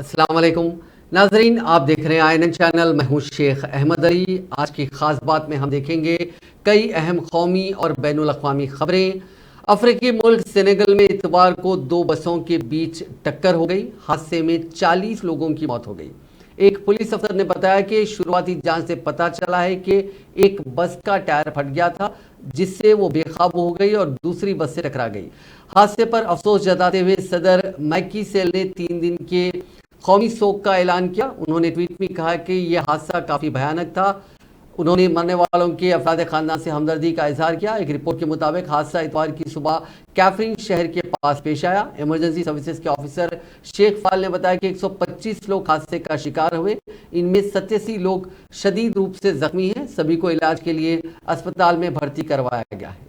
अस्सलाम वालेकुम नाजरीन, आप देख रहे हैं INN चैनल। मैं हूं शेख अहमद अली। आज की खास बात में हम देखेंगे कई अहम कौमी और बैनुल अक़वामी खबरें। अफ्रीकी मुल्क सेनेगल में इतवार को दो बसों के बीच टक्कर हो गई। हादसे में 40 लोगों की मौत हो गई। एक पुलिस अफसर ने बताया कि शुरुआती जांच से पता चला है कि एक बस का टायर फट गया था, जिससे वो बेकाबू हो गई और दूसरी बस से टकरा गई। हादसे पर अफसोस जताते हुए सदर मैकी सेल ने 3 दिन के कौमी शोक का ऐलान किया। उन्होंने ट्वीट में कहा कि यह हादसा काफ़ी भयानक था। उन्होंने मरने वालों के अफराद खानदान से हमदर्दी का इजहार किया। एक रिपोर्ट के मुताबिक हादसा इतवार की सुबह कैफरिन शहर के पास पेश आया। इमरजेंसी सर्विसेज के ऑफिसर शेख फाल ने बताया कि 125 लोग हादसे का शिकार हुए। इनमें 87 लोग शदीद रूप से जख्मी हैं। सभी को इलाज के लिए अस्पताल में भर्ती करवाया गया है।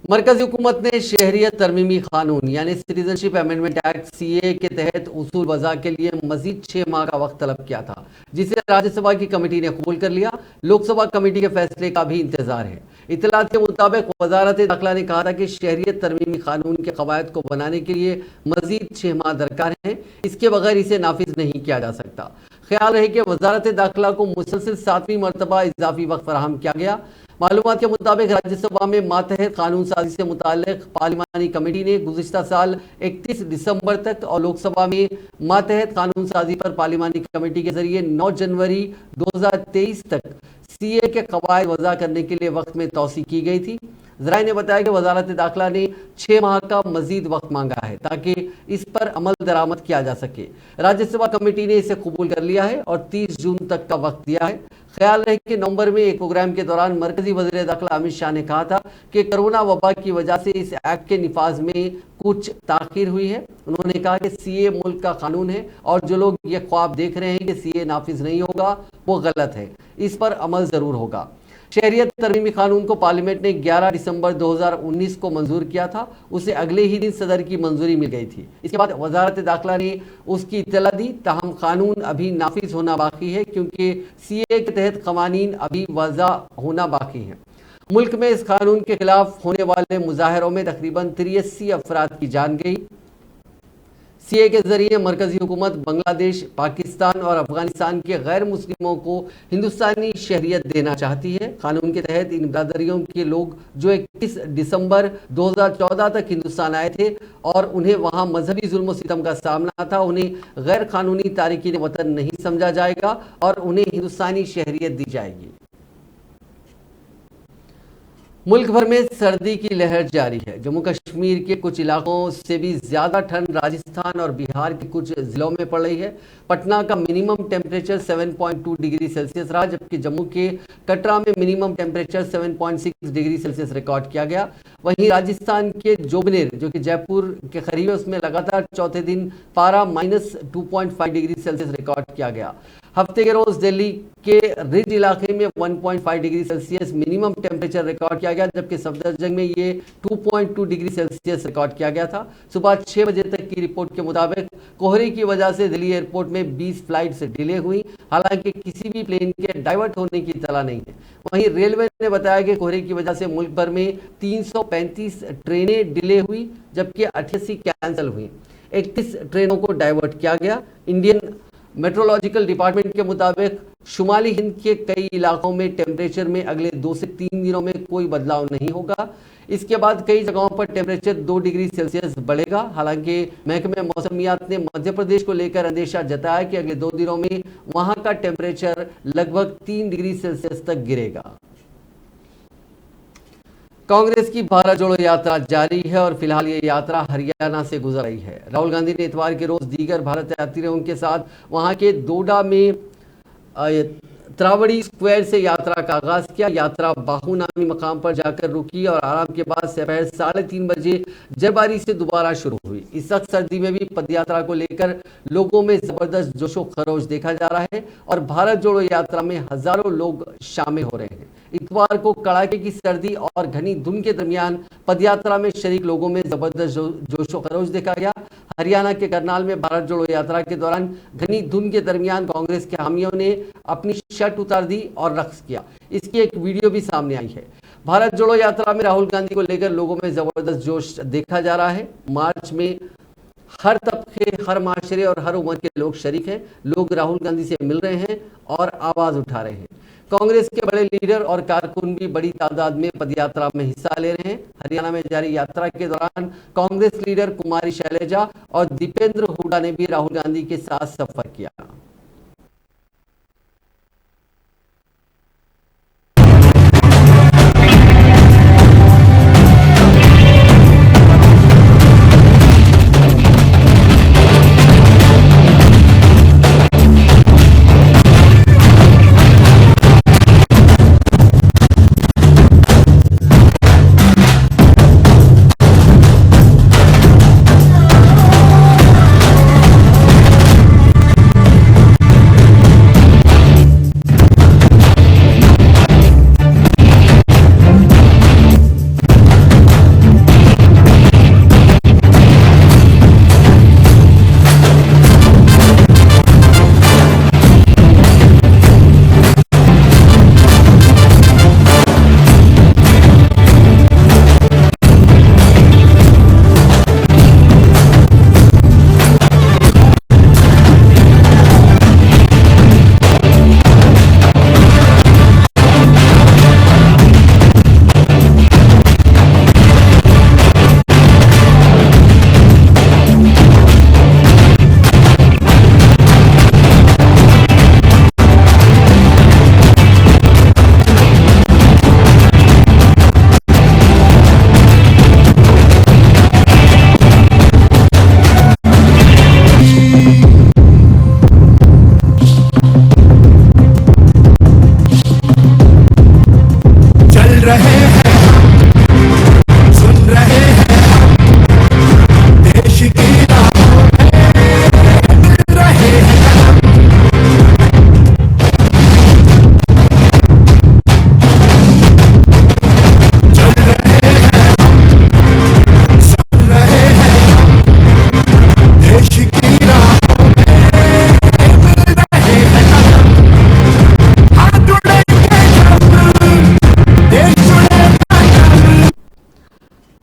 मरकजी हुकूमत ने शहरियत तरमीमी कानून यानी सिटीजनशिप अमेंडमेंट एक्ट CAA के तहत उसूल वज़ा के लिए मजीद 6 माह का वक्त तलब किया था, जिसे राज्यसभा की कमेटी ने कबूल कर लिया। लोकसभा कमेटी के फैसले का भी इंतजार है। इतलात के मुताबिक वजारत दाखिला ने कहा था कि शहरियत तरमीमी कानून के कवायद को बनाने के लिए मजीद 6 माह दरकार है। इसके बगैर इसे नाफिज नहीं किया जा सकता। ख्याल रहे कि वजारत दाखिला को मुसलसल 7वीं मरतबा इजाफी वक्त फराहम किया गया। मालूमात के मुताबिक राज्यसभा में मातहत कानून साजी से मुताल्लिक पार्लिमानी कमेटी ने गुज़िश्ता साल 31 दिसंबर तक और लोकसभा में मातहत कानून साजी पर पार्लिमानी कमेटी के जरिए 9 जनवरी 2023 तक CAA के कवायद वज़ा करने के लिए वक्त में तौसी की गई थी। ज़राए ने बताया कि वजारत दाखिला ने 6 माह का मजीद वक्त मांगा है ताकि इस पर अमल दरामद किया जा सके। राज्यसभा कमेटी ने इसे कबूल कर लिया है और 30 जून तक का वक्त दिया है। ख्याल रहे कि नवंबर में एक प्रोग्राम के दौरान मरकजी वज़ीर दाखिला अमित शाह ने कहा था कि कोरोना वबा की वजह से इस एक्ट के निफाज में कुछ ताखीर हुई है। उन्होंने कहा कि CAA मुल्क का कानून है और जो लोग ये ख्वाब देख रहे हैं कि CAA नाफिज नहीं होगा, वो गलत है। इस पर अमल ज़रूर होगा। शहरियत तरमीमी कानून को पार्लियामेंट ने 11 दिसंबर 2019 को मंजूर किया था। उसे अगले ही दिन सदर की मंजूरी मिल गई थी। इसके बाद वजारत दाखिला ने उसकी इत्तला दी। ताहम कानून अभी नाफिज होना बाकी है क्योंकि CAA के तहत कवानीन अभी वज़ा होना बाकी है। मुल्क में इस कानून के खिलाफ होने वाले मुजाहरों में तकरीबन 83 अफराद की जान गई। CAA के जरिए मरकजी हुकूमत बांग्लादेश, पाकिस्तान और अफगानिस्तान के गैर मुस्लिमों को हिंदुस्तानी शहरियत देना चाहती है। कानून के तहत इन बरादरियों के लोग जो 21 दिसंबर 2014 तक हिंदुस्तान आए थे और उन्हें वहां मजहबी जुल्म सितम का सामना था, उन्हें गैर कानूनी तारिकीन वतन नहीं समझा जाएगा और उन्हें हिंदुस्तानी शहरियत दी जाएगी। मुल्क भर में सर्दी की लहर जारी है। जम्मू कश्मीर के कुछ इलाकों से भी ज़्यादा ठंड राजस्थान और बिहार के कुछ ज़िलों में पड़ रही है। पटना का मिनिमम टेम्परेचर 7.2 डिग्री सेल्सियस रहा, जबकि जम्मू के कटरा में minimum temperature 7.6 degree Celsius record किया गया। वहीं राजस्थान के जोबनेर, जो कि जयपुर के करीब है, उसमें लगातार चौथे दिन पारा -2.5 डिग्री सेल्सियस रिकॉर्ड किया गया। हफ्ते के रोज दिल्ली के रिज इलाके में 1.5 degree Celsius minimum temperature record किया गया, जबकि सफदरजंग में ये 2.2 डिग्री सेल्सियस रिकॉर्ड किया गया था। सुबह 6 बजे तक की रिपोर्ट के मुताबिक कोहरे की वजह से दिल्ली एयरपोर्ट में 20 फ्लाइट डिले हुई। हालांकि किसी भी प्लेन के डाइवर्ट होने की इत्तला नहीं है। वहीं रेलवे ने बताया कि कोहरे की वजह से मुल्क भर में 335 ट्रेनें डिले हुई, जबकि 88 कैंसिल हुई। 31 ट्रेनों को डाइवर्ट किया गया। इंडियन मेट्रोलॉजिकल डिपार्टमेंट के मुताबिक शुमाली हिंद के कई इलाकों में टेम्परेचर में अगले 2 से 3 दिनों में कोई बदलाव नहीं होगा। इसके बाद कई जगहों पर टेम्परेचर 2 डिग्री सेल्सियस बढ़ेगा। हालांकि महकमे मौसमियात ने मध्य प्रदेश को लेकर अंदेशा जताया कि अगले 2 दिनों में वहां का टेम्परेचर लगभग 3 डिग्री सेल्सियस तक गिरेगा। कांग्रेस की भारत जोड़ो यात्रा जारी है और फिलहाल ये यात्रा हरियाणा से गुजर रही है। राहुल गांधी ने इतवार के रोज दीगर भारत यात्रियों के साथ वहां के डोडा में त्रावड़ी स्क्वायर से यात्रा का आगाज किया। यात्रा बाहू नामी मकाम पर जाकर रुकी और आराम के बाद दोपहर 3:30 बजे जरबारी से दोबारा शुरू हुई। इस सख्त सर्दी में भी पदयात्रा को लेकर लोगों में जबरदस्त जोशो खरोश देखा जा रहा है और भारत जोड़ो यात्रा में हजारों लोग शामिल हो रहे हैं। इतवार को कड़ाके की सर्दी और घनी धुंध के दरमियान पदयात्रा में शरीक लोगों में जबरदस्त जोशो खरोश देखा गया। हरियाणा के करनाल में भारत जोड़ो यात्रा के दौरान घनी धुंध के दरमियान कांग्रेस के हामियों ने अपनी शर्ट उतार दी और रक्स किया। इसकी एक वीडियो भी सामने आई है। भारत जोड़ो यात्रा में राहुल गांधी को लेकर लोगों में जबरदस्त जोश देखा जा रहा है। मार्च में हर तबके, हर माशरे और हर उम्र के लोग शरीक हैं। लोग राहुल गांधी से मिल रहे हैं और आवाज उठा रहे हैं। कांग्रेस के बड़े लीडर और कारकुन भी बड़ी तादाद में पदयात्रा में हिस्सा ले रहे हैं। हरियाणा में जारी यात्रा के दौरान कांग्रेस लीडर कुमारी शैलजा और दीपेंद्र हुड्डा ने भी राहुल गांधी के साथ सफर किया।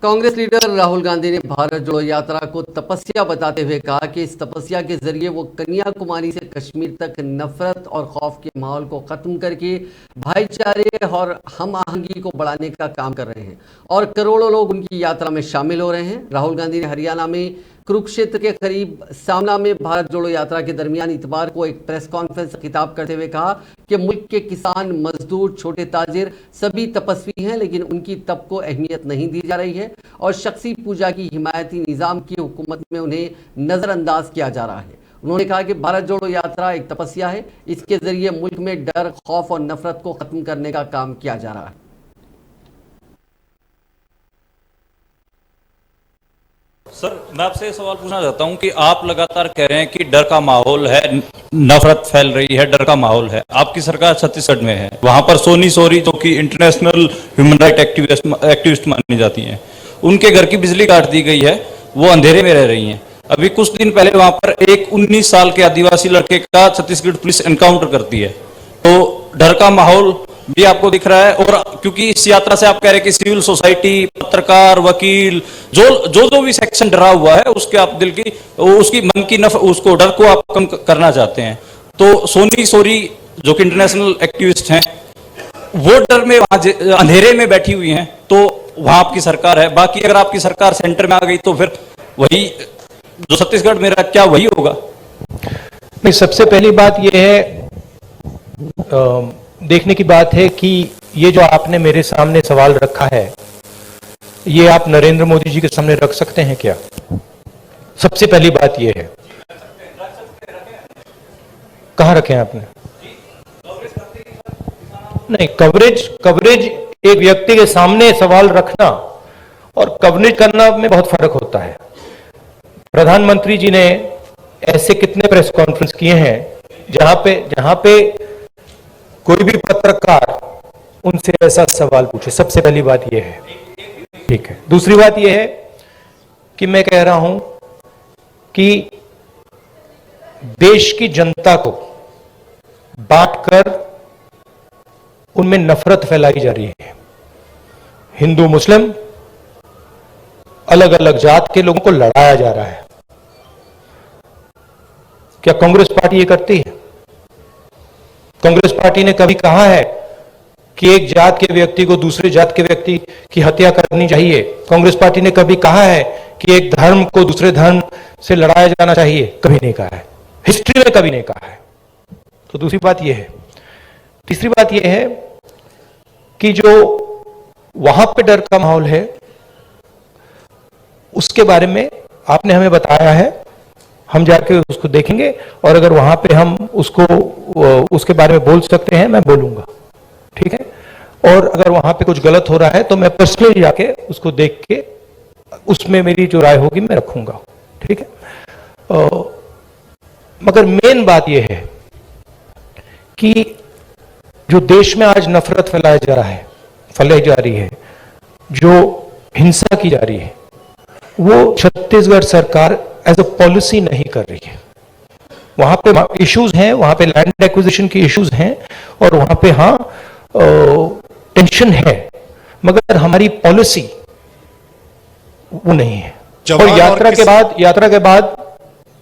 कांग्रेस लीडर राहुल गांधी ने भारत जोड़ो यात्रा को तपस्या बताते हुए कहा कि इस तपस्या के जरिए वो कन्याकुमारी से कश्मीर तक नफरत और खौफ के माहौल को खत्म करके भाईचारे और हम आहंगी को बढ़ाने का काम कर रहे हैं और करोड़ों लोग उनकी यात्रा में शामिल हो रहे हैं। राहुल गांधी ने हरियाणा में कुरुक्षेत्र के करीब सामना में भारत जोड़ो यात्रा के दरमियान इतवार को एक प्रेस कॉन्फ्रेंस खिताब करते हुए कहा कि मुल्क के किसान, मजदूर, छोटे ताजिर सभी तपस्वी हैं, लेकिन उनकी तप को अहमियत नहीं दी जा रही है और शख्सी पूजा की हिमायती निजाम की हुकूमत में उन्हें नजरअंदाज किया जा रहा है। उन्होंने कहा कि भारत जोड़ो यात्रा एक तपस्या है, इसके जरिए मुल्क में डर, खौफ और नफरत को खत्म करने का काम किया जा रहा है। सर, मैं आपसे ये सवाल पूछना चाहता हूं कि आप लगातार कह रहे हैं कि डर का माहौल है, नफरत फैल रही है, डर का माहौल है। आपकी सरकार छत्तीसगढ़ में है, वहां पर सोनी सोरी जो कि इंटरनेशनल ह्यूमन राइट एक्टिविस्ट मानी जाती हैं, उनके घर की बिजली काट दी गई है, वो अंधेरे में रह रही हैं। अभी कुछ दिन पहले वहां पर एक 19 साल के आदिवासी लड़के का छत्तीसगढ़ पुलिस एनकाउंटर करती है। तो डर का माहौल भी आपको दिख रहा है, और क्योंकि इस यात्रा से आप कह रहे हैं कि सिविल सोसाइटी, पत्रकार, वकील, जो भी सेक्शन डरा हुआ है, उसके आप दिल की, उसकी मन की उसको डर को आप कम करना चाहते हैं। तो सोनी सोरी जो कि इंटरनेशनल एक्टिविस्ट हैं, वो डर में वहां अंधेरे में बैठी हुई हैं, तो वहां आपकी सरकार है। बाकी अगर आपकी सरकार सेंटर में आ गई तो फिर वही जो छत्तीसगढ़ में रहा, क्या वही होगा? नहीं, सबसे पहली बात यह है, देखने की बात है कि ये जो आपने मेरे सामने सवाल रखा है, ये आप नरेंद्र मोदी जी के सामने रख सकते हैं क्या? सबसे पहली बात ये है। कहां रखे हैं आपने? नहीं, कवरेज एक व्यक्ति के सामने सवाल रखना और कवरेज करना में बहुत फर्क होता है। प्रधानमंत्री जी ने ऐसे कितने प्रेस कॉन्फ्रेंस किए हैं जहां पे कोई भी पत्रकार उनसे ऐसा सवाल पूछे। सबसे पहली बात यह है, ठीक है। दूसरी बात यह है कि मैं कह रहा हूं कि देश की जनता को बांटकर उनमें नफरत फैलाई जा रही है। हिंदू मुस्लिम अलग अलग जात के लोगों को लड़ाया जा रहा है। क्या कांग्रेस पार्टी ये करती है? कांग्रेस पार्टी ने कभी कहा है कि एक जात के व्यक्ति को दूसरे जात के व्यक्ति की हत्या करनी चाहिए? कांग्रेस पार्टी ने कभी कहा है कि एक धर्म को दूसरे धर्म से लड़ाया जाना चाहिए? कभी नहीं कहा है, हिस्ट्री में कभी नहीं कहा है। तो दूसरी बात यह है। तीसरी बात यह है कि जो वहां पे डर का माहौल है उसके बारे में आपने हमें बताया है, हम जाके उसको देखेंगे और अगर वहां पे हम उसके बारे में बोल सकते हैं मैं बोलूंगा, ठीक है? और अगर वहां पे कुछ गलत हो रहा है तो मैं पर्सनली जाके उसको देख के उसमें मेरी जो राय होगी मैं रखूंगा, ठीक है? मगर मेन बात यह है कि जो देश में आज नफरत फैलाई जा रही है, जो हिंसा की जा रही है, वो छत्तीसगढ़ सरकार एज अ पॉलिसी नहीं कर रही है। वहां पे इश्यूज हैं, वहां पे लैंड एक्विजिशन की इश्यूज हैं और वहां पे टेंशन है, मगर हमारी पॉलिसी वो नहीं है। और यात्रा के बाद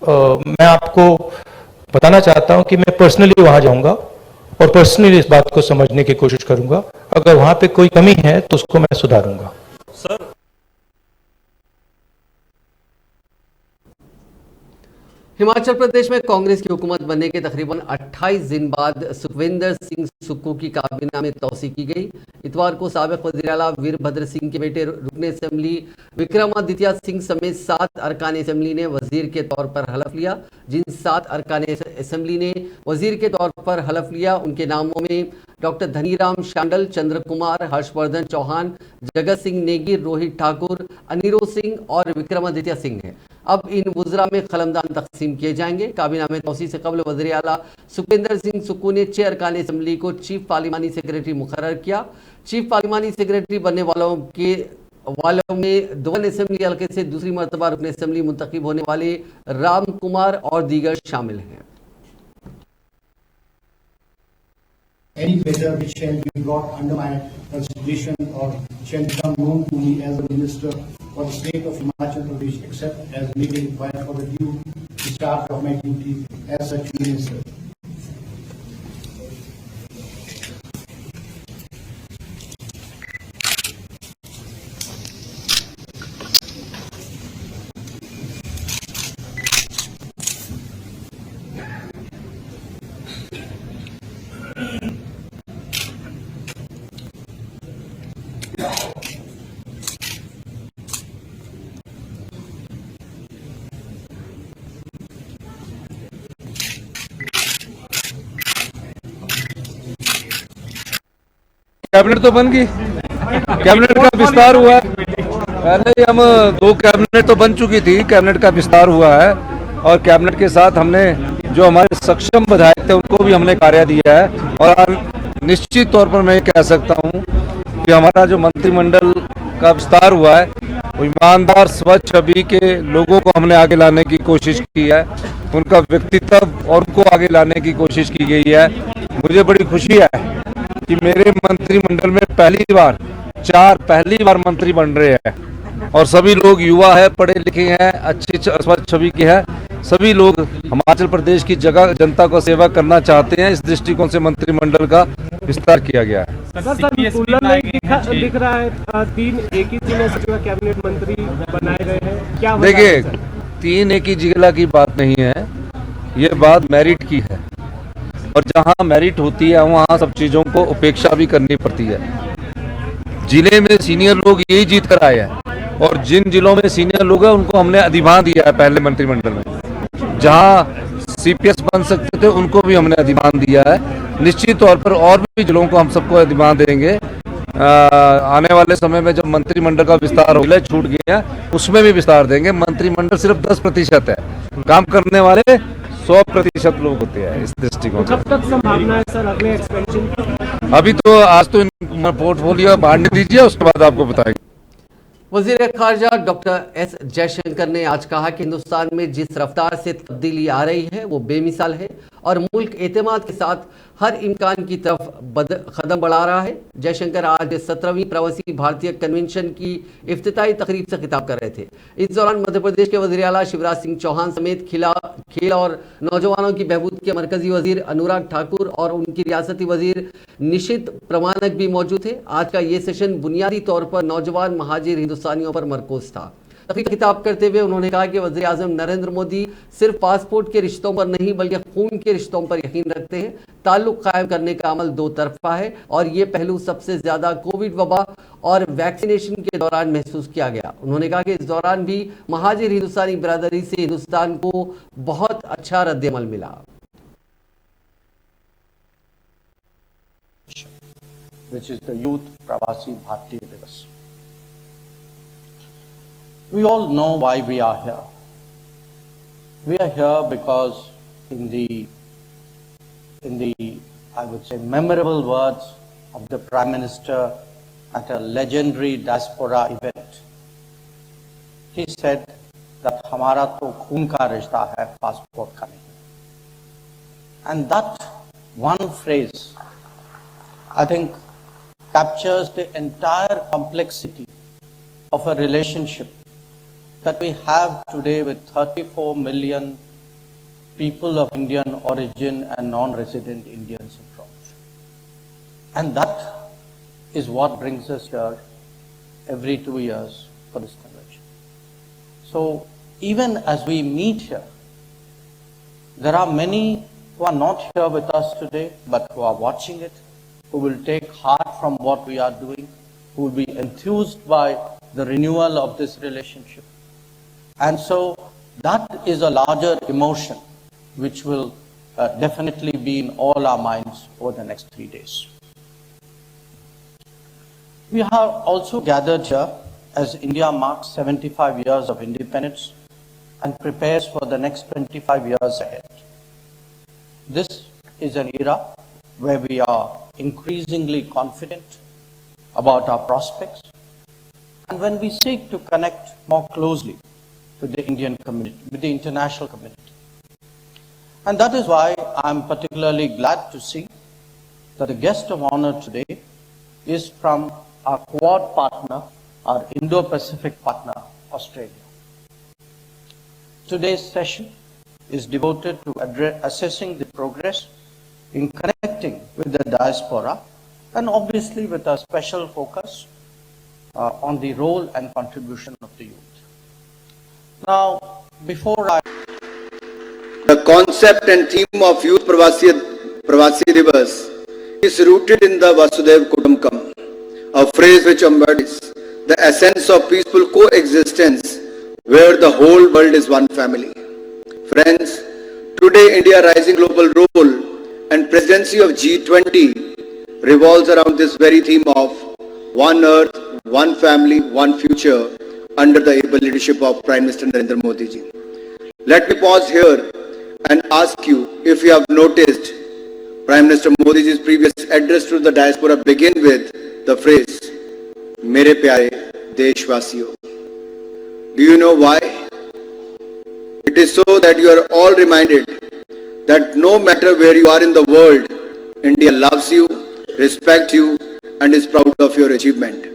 मैं आपको बताना चाहता हूं कि मैं पर्सनली वहां जाऊंगा और पर्सनली इस बात को समझने की कोशिश करूंगा। अगर वहां पे कोई कमी है तो उसको मैं सुधारूंगा। सर, हिमाचल प्रदेश में कांग्रेस की हुकूमत बनने के तकरीबन 28 दिन बाद सुखविंदर सिंह सुक्खू की काबीना में तोसी की गई। इतवार को साबिक वज़ीर आला वीरभद्र सिंह के बेटे रुकन असेंबली विक्रमादित्य सिंह समेत 7 अरकान असेंबली ने वजीर के तौर पर हलफ लिया। जिन 7 अरकान असेंबली ने वजीर के तौर पर हलफ लिया उनके नामों में डॉक्टर धनीराम शांडल, चंद्र कुमार, हर्षवर्धन चौहान, जगत सिंह नेगी, रोहित ठाकुर, अनिरोध सिंह और विक्रमादित्य सिंह है। अब इन वुज़रा में कलमदान तकसीम किए जाएंगे। काबीना में तोसी से कबल वज़ीर आला सुखविंदर सिंह सुक्खू ने 6 अरकान असेंबली को चीफ पार्लिमानी सेक्रेटरी मुकर्रर किया। चीफ पार्लिमानी सेक्रेटरी बनने वालों में दोवन असेंबली हल्के से दूसरी मरतबा रुकन असेंबली मुंतखब होने वाले राम कुमार और दीगर शामिल हैं। Any matter which shall be brought under my consideration or shall become known to me as a minister for the state of Himachal Pradesh, except as may be required for the due discharge of my duty as such minister. Cabinet तो बन गई, cabinet का विस्तार हुआ है। पहले ही हम 2 cabinet तो बन चुकी थी, कैबिनेट का विस्तार हुआ है और कैबिनेट के साथ हमने जो हमारे सक्षम विधायक थे उनको भी हमने कार्य दिया है। और निश्चित तौर पर मैं कह सकता हूं कि हमारा जो मंत्रिमंडल का विस्तार हुआ है वो ईमानदार, स्वच्छ छवि के लोगों को हमने आगे लाने की कोशिश की है, उनका व्यक्तित्व और उनको आगे लाने की कोशिश की गई है। मुझे बड़ी खुशी है कि मेरे मंत्रिमंडल में पहली बार मंत्री बन रहे हैं और सभी लोग युवा है, पढ़े लिखे हैं, अच्छी स्वच्छ छवि के हैं। सभी लोग हिमाचल प्रदेश की जनता को सेवा करना चाहते हैं। इस दृष्टिकोण से मंत्रिमंडल का विस्तार किया गया है। दिख रहा है 3 एक ही जिले से कैबिनेट मंत्री बनाए गए हैं, क्या देखिए 3 एक ही जिला की बात नहीं है, ये बात मेरिट की है और जहां मेरिट होती है वहां सब चीजों को उपेक्षा भी करनी पड़ती है। जिले में सीनियर लोग यही जीत कर आए हैं और जिन जिलों में सीनियर लोग हैं उनको हमने अधिमान दिया है पहले मंत्रिमंडल में। जहां सीपीएस बन सकते थे उनको भी हमने अधिमान दिया है। निश्चित तौर पर और भी जिलों को हम सबको अधिमान देंगे। आने वाले समय में जब मंत्रिमंडल का विस्तार हो गया, छूट गया, उसमें भी विस्तार देंगे। मंत्रिमंडल सिर्फ 10% है, काम करने वाले 100% लोग होते हैं। इस दृष्टिकोण से कब तक संभावना है सर अगले एक्सपेंशन की? अभी तो आज तो पोर्टफोलियो बांटने दीजिए, उसके बाद आपको बताएंगे। वज़ीर ख़ारजा डॉक्टर एस जयशंकर ने आज कहा कि हिंदुस्तान में जिस रफ्तार से तब्दीली आ रही है वो बेमिसाल है और मुल्क एतमाद के साथ हर इम्कान की तरफ कदम बढ़ा रहा है। जयशंकर आज 17वीं प्रवासी भारतीय कन्वेंशन की इफ्तिताई तकरीब से खिताब कर रहे थे। इस दौरान मध्य प्रदेश के वज़ीर आला शिवराज सिंह चौहान समेत खेल और नौजवानों की बहबूद के मरकजी वजीर अनुराग ठाकुर और उनकी रियासती वजीर निशित प्रमाणक भी मौजूद थे। आज का ये सेशन बुनियादी तौर पर नौजवान महाजिर हिंदुस्तानियों पर मरकूज था। तभी खिताब करते हुए उन्होंने कहा कि वज़ीर आज़म नरेंद्र मोदी सिर्फ पासपोर्ट के रिश्तों पर नहीं बल्कि खून के रिश्तों पर यकीन रखते हैं। ताल्लुक कायम करने का अमल दो तरफा है और ये पहलू सबसे ज्यादा कोविड वबा और वैक्सीनेशन के दौरान महसूस किया गया। उन्होंने कहा कि इस दौरान भी महाजिर हिंदुस्तानी बिरादरी से हिंदुस्तान को बहुत अच्छा रद्द-ए-अमल मिला। Which is the Youth Pravasi Bharatiya Divas. We all know why we are here. We are here because in the I would say memorable words of the Prime Minister at a legendary diaspora event, he said that हमारा तो खून का रिश्ता है, passport का नहीं. And that one phrase, I think, captures the entire complexity of a relationship that we have today with 34 million people of Indian origin and non-resident Indians abroad. And that is what brings us here every 2 years for this convention. So even as we meet here, there are many who are not here with us today, but who are watching it, who will take heart from what we are doing, who will be enthused by the renewal of this relationship. And so that is a larger emotion which will definitely be in all our minds over the next 3 days. We are also gathered here as India marks 75 years of independence and prepares for the next 25 years ahead. This is an era where we are increasingly confident about our prospects, and when we seek to connect more closely with the Indian community, with the international community. And that is why I'm particularly glad to see that the guest of honor today is from our Quad partner, our Indo-Pacific partner, Australia. Today's session is devoted to assessing the progress in connecting with the diaspora, and obviously with a special focus on the role and contribution of the youth. Now, the concept and theme of Youth Pravasi Divas is rooted in the Vasudhaiva Kutumbakam, a phrase which embodies the essence of peaceful coexistence where the whole world is one family. Friends, today India's rising global role and presidency of G20 revolves around this very theme of one earth, one family, one future under the able leadership of Prime Minister Narendra Modi ji. Let me pause here and ask you if you have noticed Prime Minister Modi ji's previous address to the diaspora begin with the phrase, Mere pyare Deshvasiyo. Do you know why? It is so that you are all reminded that no matter where you are in the world, India loves you, respects you, and is proud of your achievement.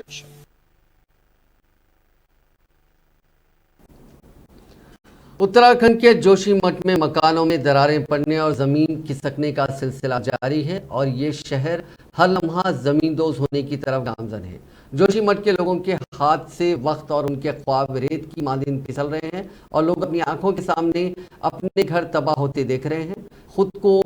Uttarakhand के जोशीमठ में मकानों में दरारें पड़ने और जमीन खिसकने का सिलसिला जारी है और ये शहर हर लम्हा जमींदोज होने की तरफ गामजन है। जोशीमठ के लोगों के हाथ से वक्त और उनके ख्वाब रेत की मांदिन फिसल रहे हैं और लोग अपनी आंखों के सामने अपने घर तबाह होते देख रहे हैं। खुद को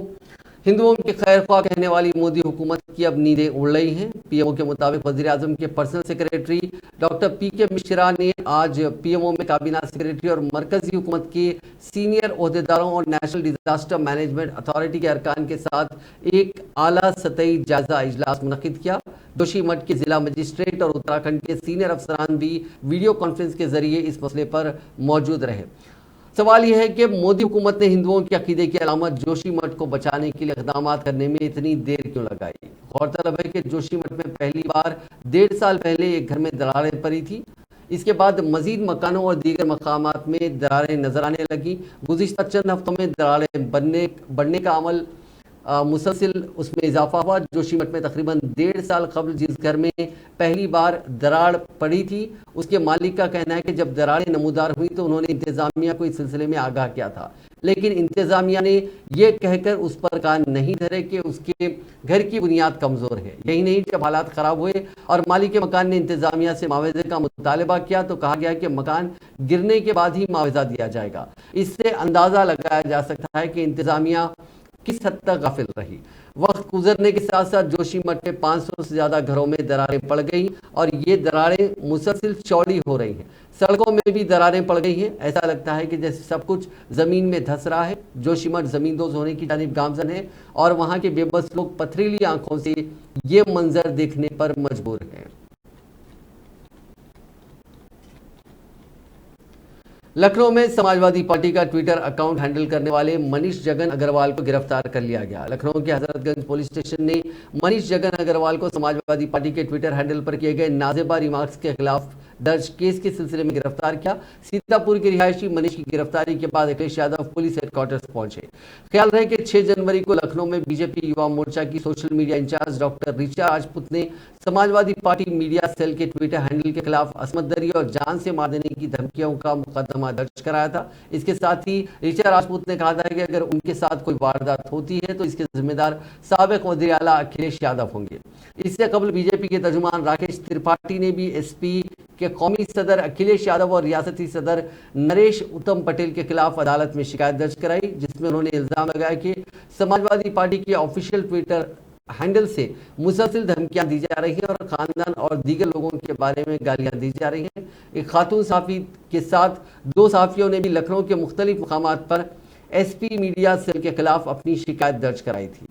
हिंदुओं के खैर ख्वाह कहने वाली मोदी हुकूमत की अब नींदें उड़ रही हैं। पीएमओ के मुताबिक वजीर आजम के पर्सनल सेक्रेटरी डॉक्टर पीके मिश्रा ने आज पीएमओ में काबीना सेक्रेटरी और मरकजी हुकूमत के सीनियर ओहदेदारों और नेशनल डिजास्टर मैनेजमेंट अथॉरिटी के अरकान के साथ एक आला सतही जायजा इजलास मुनक्किद किया। जोशीमठ के जिला मजिस्ट्रेट और उत्तराखंड के सीनियर अफसरान भी वीडियो कॉन्फ्रेंस के जरिए इस मसले पर मौजूद रहे। सवाल यह है कि मोदी हुकूमत ने हिंदुओं के अकीदे की अलामत जोशीमठ को बचाने के लिए इक़दाम करने में इतनी देर क्यों लगाई। गौरतलब है कि जोशीमठ में पहली बार 1.5 साल पहले एक घर में दरारें पड़ी थी। इसके बाद मजीद मकानों और दीगर मकामात में दरारें नजर आने लगी। गुज़िश्ता चंद हफ्तों में दरारें बढ़ने का अमल मुसलसिल उसमें इजाफा हुआ। जोशीमठ में तकरीबन 1.5 साल कबल जिस घर में पहली बार दरार पड़ी थी, उसके मालिक का कहना है कि जब दरारें नमूदार हुई तो उन्होंने इंतजामिया को इस सिलसिले में आगाह किया था, लेकिन इंतजामिया ने यह कहकर उस पर कान नहीं धरे कि उसके घर की बुनियाद कमजोर है। यही नहीं, जब हालात खराब हुए और मालिक मकान ने इंतजामिया से मुआवजे का मुतालबा किया तो कहा गया कि मकान गिरने के बाद ही मुआवजा दिया जाएगा। इससे अंदाजा लगाया जा सकता है कि इंतजामिया किस हद तक गाफिल रही। वक्त गुजरने के साथ साथ जोशीमठ में 500 से ज्यादा घरों में दरारें पड़ गई और ये दरारें मुसलसिल चौड़ी हो रही हैं। सड़कों में भी दरारें पड़ गई हैं। ऐसा लगता है कि जैसे सब कुछ जमीन में धंस रहा है। जोशीमठ जमींदोज होने की जानिब गामजन है और वहां के बेबस लोग पथरीली आंखों से ये मंजर देखने पर मजबूर हैं। लखनऊ में समाजवादी पार्टी का ट्विटर अकाउंट हैंडल करने वाले मनीष जगन अग्रवाल को गिरफ्तार कर लिया गया। लखनऊ के हजरतगंज पुलिस स्टेशन ने मनीष जगन अग्रवाल को समाजवादी पार्टी के ट्विटर हैंडल पर किए गए नाजेबा रिमार्क्स के खिलाफ दर्ज केस के सिलसिले में गिरफ्तार किया। सीतापुर के रिहायशी मनीष की गिरफ्तारी के बाद अखिलेश यादव पुलिस हेडक्वार्टर्स पहुंचे। ख्याल रहे कि 6 जनवरी को लखनऊ में बीजेपी युवा मोर्चा की social media incharge doctor Richa Rajput ने समाजवादी पार्टी मीडिया सेल के ट्विटर हैंडल के खिलाफ असमतदरी और जान से मार देने की धमकियों का मुकदमा दर्ज कराया था। इसके साथ ही ऋचा राजपूत ने कहा था कि अगर उनके साथ कोई वारदात होती है तो इसके जिम्मेदार साबिक वज़ीर आला अखिलेश यादव होंगे। इससे कबल बीजेपी के तर्जुमान राकेश त्रिपाठी ने भी एसपी के कौमी सदर अखिलेश यादव और रियासती सदर नरेश उत्तम पटेल के खिलाफ अदालत में शिकायत दर्ज कराई, जिसमें उन्होंने इल्जाम लगाया कि समाजवादी पार्टी की ऑफिशियल ट्विटर हैंडल से मुसलसिल धमकियां दी जा रही हैं और खानदान और दीगर लोगों के बारे में गालियां दी जा रही हैं। एक खातून सहाफी के साथ 2 सहाफियों ने भी लखनऊ के मुख्तलिफ मुकामात पर एसपी मीडिया सेल के खिलाफ अपनी शिकायत दर्ज कराई थी।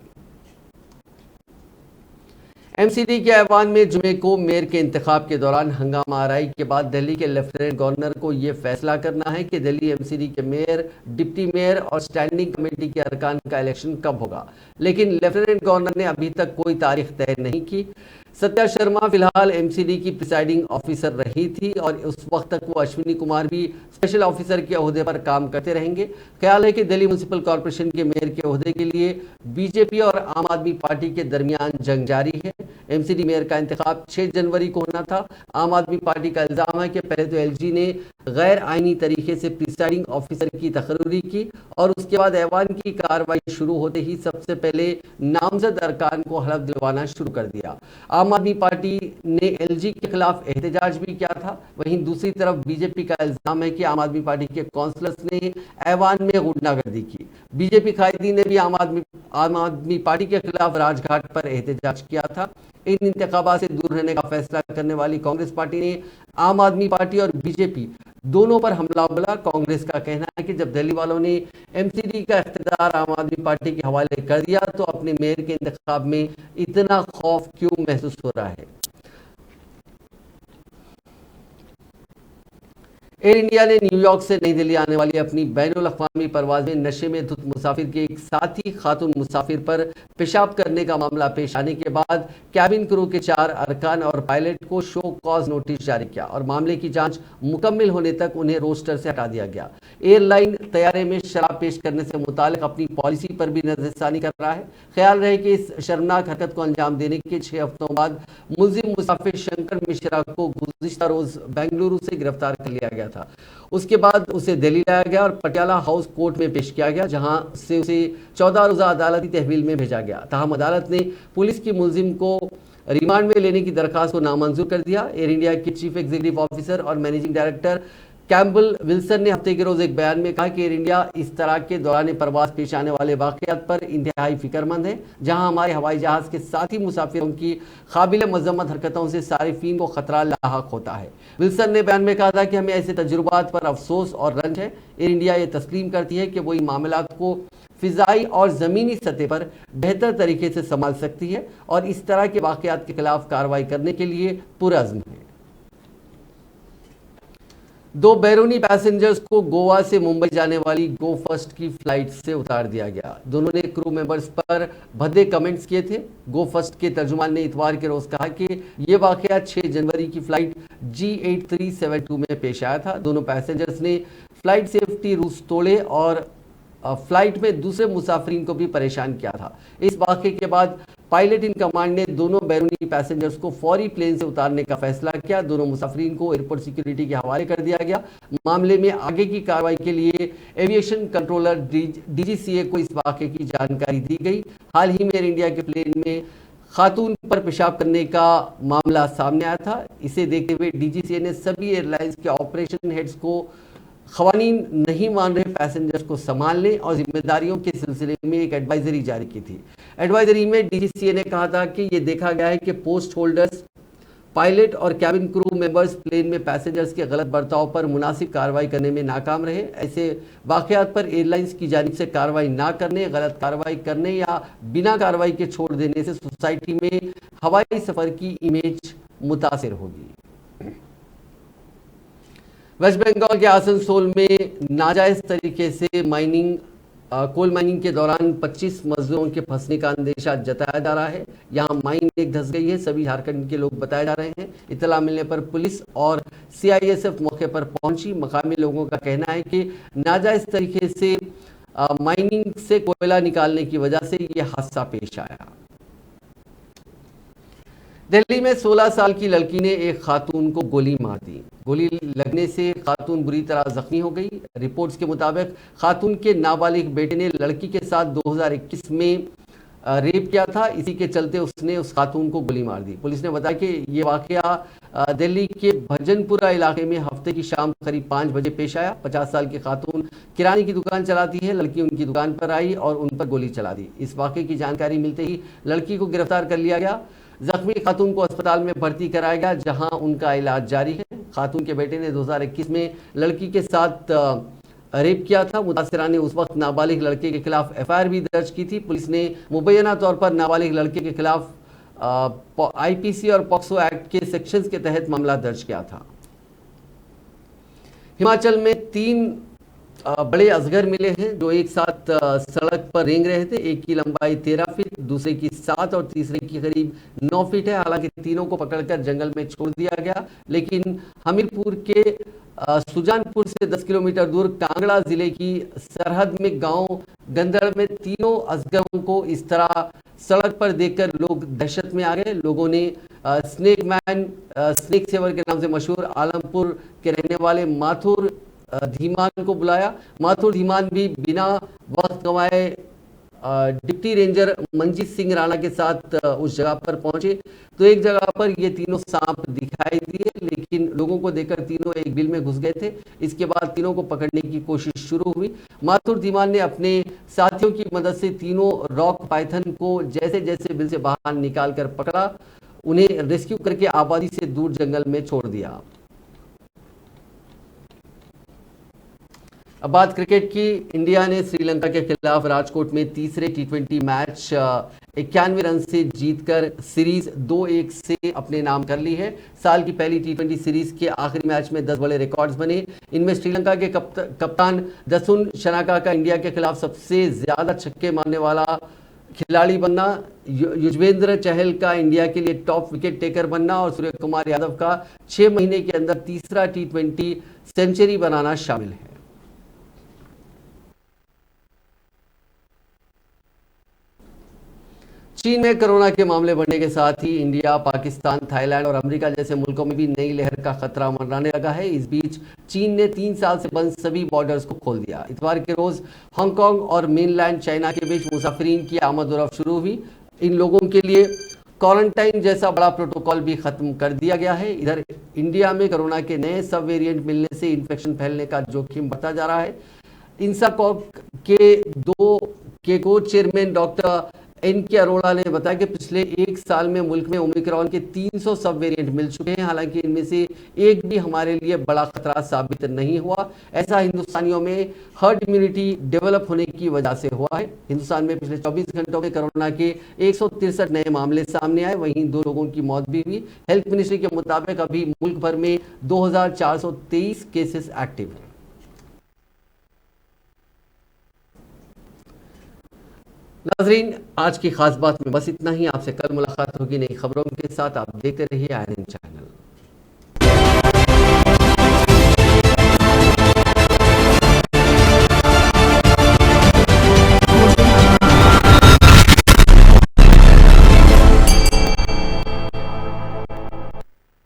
एमसीडी के ऐवान में जुमे को मेयर के इंतखाब के दौरान हंगामा आराई के बाद दिल्ली के लेफ्टिनेंट गवर्नर को यह फैसला करना है कि दिल्ली एमसीडी के मेयर, डिप्टी मेयर और स्टैंडिंग कमेटी के अरकान का इलेक्शन कब होगा, लेकिन लेफ्टिनेंट गवर्नर ने अभी तक कोई तारीख तय नहीं की। सत्या शर्मा फिलहाल एमसीडी की प्रिसाइडिंग ऑफिसर रही थी और उस वक्त तक वो अश्विनी कुमार भी स्पेशल ऑफिसर के ओहदे पर काम करते रहेंगे। ख्याल है कि दिल्ली म्युनिसिपल कॉर्पोरेशन के मेयर के ओहदे के लिए बीजेपी और आम आदमी पार्टी के दरमियान जंग जारी है। एमसीडी मेयर का इंतखाब 6 जनवरी को होना था। आम आदमी पार्टी का इल्जाम है कि पहले तो एलजी ने गैर आईनी तरीके से प्रिसाइडिंग ऑफिसर की तकर्री की और उसके बाद ऐवान की कार्रवाई शुरू होते ही सबसे पहले नामजद अरकान को हलफ दिलवाना शुरू कर दिया। आम आदमी पार्टी ने एलजी के खिलाफ एहतजाज भी किया था। वहीं दूसरी तरफ बीजेपी का इल्जाम है कि आम आदमी पार्टी के काउंसलर्स ने ऐवान में गुंडागर्दी की। बीजेपी कायदीन ने भी आम आदमी पार्टी के खिलाफ राजघाट पर एहतजाज किया था। इन इंतखाबात से दूर रहने का फैसला करने वाली कांग्रेस पार्टी ने आम आदमी पार्टी और बीजेपी दोनों पर हमला बोला। कांग्रेस का कहना है कि जब दिल्ली वालों ने एमसीडी का इख्तियार आम आदमी पार्टी के हवाले कर दिया तो अपने मेयर के इंतखाब में इतना खौफ क्यों महसूस हो रहा है। एयर इंडिया ने न्यूयॉर्क से नई दिल्ली आने वाली अपनी बैनुल अक़वामी परवाज में नशे में धुत मुसाफिर के एक साथी खातून मुसाफिर पर पेशाब करने का मामला पेश आने के बाद कैबिन क्रू के 4 अरकान और पायलट को शो कॉज नोटिस जारी किया और मामले की जांच मुकम्मल होने तक उन्हें रोस्टर से हटा दिया गया। एयरलाइन तैयारे में शराब पेश करने से मुतालिक अपनी पॉलिसी पर भी नजरसानी कर रहा है। ख्याल रहे कि इस शर्मनाक हरकत को अंजाम देने के 6 हफ्तों बाद मुलजिम मुसाफिर शंकर मिश्रा को गुज़िश्ता रोज बेंगलुरु से गिरफ्तार कर लिया गया था। उसके बाद उसे दिल्ली लाया गया और पटियाला हाउस कोर्ट में पेश किया गया, जहां से उसे 14 रोजा अदालती तहवील में भेजा गया। ताहम अदालत ने पुलिस की मुलजिम को रिमांड में लेने की दरखास्त को नामंजूर कर दिया। एयर इंडिया के चीफ एग्जीक्यूटिव ऑफिसर और मैनेजिंग डायरेक्टर कैम्बल विल्सन ने हफ्ते के रोज एक बयान में कहा कि एयर इंडिया इस तरह के दौरान परवास पेश आने वाले वाकयात पर इंतहाई फिक्रमंद है, जहां हमारे हवाई जहाज के साथी मुसाफिरों की काबिल मजम्मत हरकतों से सारिफीन को खतरा लाहक होता है। विल्सन ने बयान में कहा था कि हमें ऐसे तजुर्बात पर अफसोस और रंज है। एयर इंडिया ये तस्लीम करती है कि वही मामलात को फिजाई और ज़मीनी सतह पर बेहतर तरीके से संभाल सकती है और इस तरह के वाकयात के खिलाफ कार्रवाई करने के लिए पुरअज़्म है। 2 बैरूनी पैसेंजर्स को गोवा से मुंबई जाने वाली गो फर्स्ट की फ्लाइट से उतार दिया गया। दोनों ने क्रू मेंबर्स पर भद्दे कमेंट्स किए थे। गो फर्स्ट के तर्जुमान ने इतवार के रोज कहा कि यह वाकया 6 जनवरी की फ्लाइट G8372 में पेश आया था। दोनों पैसेंजर्स ने फ्लाइट सेफ्टी रूल्स तोड़े और फ्लाइट में दूसरे मुसाफिरीन को भी परेशान किया था। इस वाक़े के बाद पायलट इन कमांड ने दोनों बैरूनी पैसेंजर्स को फौरी प्लेन से उतारने का फैसला किया। दोनों मुसाफिरीन को एयरपोर्ट सिक्योरिटी के हवाले कर दिया गया। मामले में आगे की कार्रवाई के लिए एविएशन कंट्रोलर डीजीसीए को इस वाक़े की जानकारी दी गई। हाल ही में एयर इंडिया के प्लेन में खातून पर पेशाब करने का मामला सामने आया था। इसे देखते हुए डीजीसीए ने सभी एयरलाइंस के ऑपरेशन हेड्स को क़वानीन नहीं मान रहे पैसेंजर्स को संभालने और जिम्मेदारियों के सिलसिले में एक एडवाइजरी जारी की थी। एडवाइजरी में डीजीसीए ने कहा था कि ये देखा गया है कि पोस्ट होल्डर्स, पायलट और कैबिन क्रू मेंबर्स प्लेन में पैसेंजर्स के गलत बर्ताव पर मुनासिब कार्रवाई करने में नाकाम रहे। ऐसे वाक़यात पर एयरलाइंस की जानिब से कार्रवाई ना करने, गलत कार्रवाई करने या बिना कार्रवाई के छोड़ देने से सोसाइटी में हवाई सफ़र की इमेज मुतासिर होगी। वेस्ट बंगाल के आसनसोल में नाजायज तरीके से कोल माइनिंग के दौरान 25 मजदूरों के फंसने का अंदेशा जताया जा रहा है। यहां माइन एक धंस गई है, सभी झारखंड के लोग बताए जा रहे हैं। इतला मिलने पर पुलिस और सीआईएसएफ मौके पर पहुंची। मकामी लोगों का कहना है कि नाजायज तरीके से माइनिंग से कोयला निकालने की वजह से यह हादसा पेश आया। दिल्ली में 16 साल की लड़की ने एक खातून को गोली मार दी। गोली लगने से खातून बुरी तरह जख्मी हो गई। रिपोर्ट्स के मुताबिक खातून के नाबालिग बेटे ने लड़की के साथ 2021 में रेप किया था। इसी के चलते उसने उस खातून को गोली मार दी। पुलिस ने बताया कि ये वाकया दिल्ली के भजनपुरा इलाके में हफ्ते की शाम करीब 5 बजे पेश आया। 50 साल की खातून किराने की दुकान चलाती है। लड़की उनकी दुकान पर आई और उन पर गोली चला दी। इस वाकये की जानकारी मिलते ही लड़की को गिरफ्तार कर लिया गया। जख्मी खातून को अस्पताल में भर्ती कराया गया, जहां उनका इलाज जारी है। खातून के बेटे ने 2021 में लड़की के साथ रेप किया था। मुतासिरा ने उस वक्त नाबालिग लड़के के खिलाफ एफआईआर भी दर्ज की थी। पुलिस ने मुबैना तौर पर नाबालिग लड़के के खिलाफ आईपीसी और पॉक्सो एक्ट के सेक्शंस के तहत मामला दर्ज किया था। हिमाचल में 3 बड़े अजगर मिले हैं जो एक साथ सड़क पर रेंग रहे थे। एक की लंबाई 13 फीट, दूसरे की 7 और तीसरे की करीब 9 फीट है। हालांकि तीनों को पकड़कर जंगल में छोड़ दिया गया, लेकिन हमीरपुर के सुजानपुर से 10 किलोमीटर दूर कांगड़ा जिले की सरहद में गांव गंदड़ में तीनों अजगरों को इस तरह सड़क पर देखकर लोग दहशत में आ गए। लोगों ने स्नेक सेवर के नाम से मशहूर आलमपुर के रहने वाले माथुर धीमान को बुलाया। माथुर धीमान भी बिना वक्त गंवाए डिप्टी रेंजर मंजीत सिंह राणा के साथ उस जगह पर पहुंचे तो एक जगह पर ये तीनों सांप दिखाई दिए, लेकिन लोगों को देखकर तीनों एक बिल में घुस गए थे। इसके बाद तीनों को पकड़ने की कोशिश शुरू हुई। माथुर धीमान ने अपने साथियों की मदद से तीनों रॉक पाइथन को जैसे जैसे बिल से बाहर निकाल कर पकड़ा, उन्हें रेस्क्यू करके आबादी से दूर जंगल में छोड़ दिया। अब बात क्रिकेट की। इंडिया ने श्रीलंका के खिलाफ राजकोट में तीसरे टी20 मैच 91 रन से जीतकर सीरीज 2-1 से अपने नाम कर ली है। साल की पहली टी20 सीरीज के आखिरी मैच में 10 बड़े रिकॉर्ड्स बने। इनमें श्रीलंका के कप्तान दसुन शनाका का इंडिया के खिलाफ सबसे ज्यादा छक्के मारने वाला खिलाड़ी बनना, युजवेंद्र चहल का इंडिया के लिए टॉप विकेट टेकर बनना और सूर्य कुमार यादव का 6 महीने के अंदर तीसरा टी20 सेंचुरी बनाना शामिल है। चीन में कोरोना के मामले बढ़ने के साथ ही इंडिया, पाकिस्तान, थाईलैंड और अमेरिका जैसे मुल्कों में भी नई लहर का खतरा मंडराने लगा है। इस बीच चीन ने 3 साल से बंद सभी बॉर्डर्स को खोल दिया। इतवार के रोज हांगकांग और मेनलैंड चाइना के बीच मुसाफिरीन की आमद और रफ्त शुरू हुई। इन लोगों के लिए क्वारंटाइन जैसा बड़ा प्रोटोकॉल भी खत्म कर दिया गया है। इधर इंडिया में कोरोना के नए सब वेरिएंट मिलने से इन्फेक्शन फैलने का जोखिम बढ़ता जा रहा है। इंसाकॉग के को चेयरमैन डॉक्टर एन.के. अरोड़ा ने बताया कि पिछले 1 साल में मुल्क में ओमिक्रॉन के 300 सब वेरिएंट मिल चुके हैं। हालांकि इनमें से एक भी हमारे लिए बड़ा खतरा साबित नहीं हुआ। ऐसा हिंदुस्तानियों में हर्ड इम्यूनिटी डेवलप होने की वजह से हुआ है। हिंदुस्तान में पिछले 24 घंटों में कोरोना के 163 नए मामले सामने आए, वहीं 2 लोगों की मौत भी हुई। हेल्थ मिनिस्ट्री के मुताबिक अभी मुल्क भर में 2423 केसेस एक्टिव हैं। नाजरीन, आज की खास बात में बस इतना ही। आपसे कल मुलाकात होगी नई खबरों के साथ। आप देखते रहिए INN चैनल।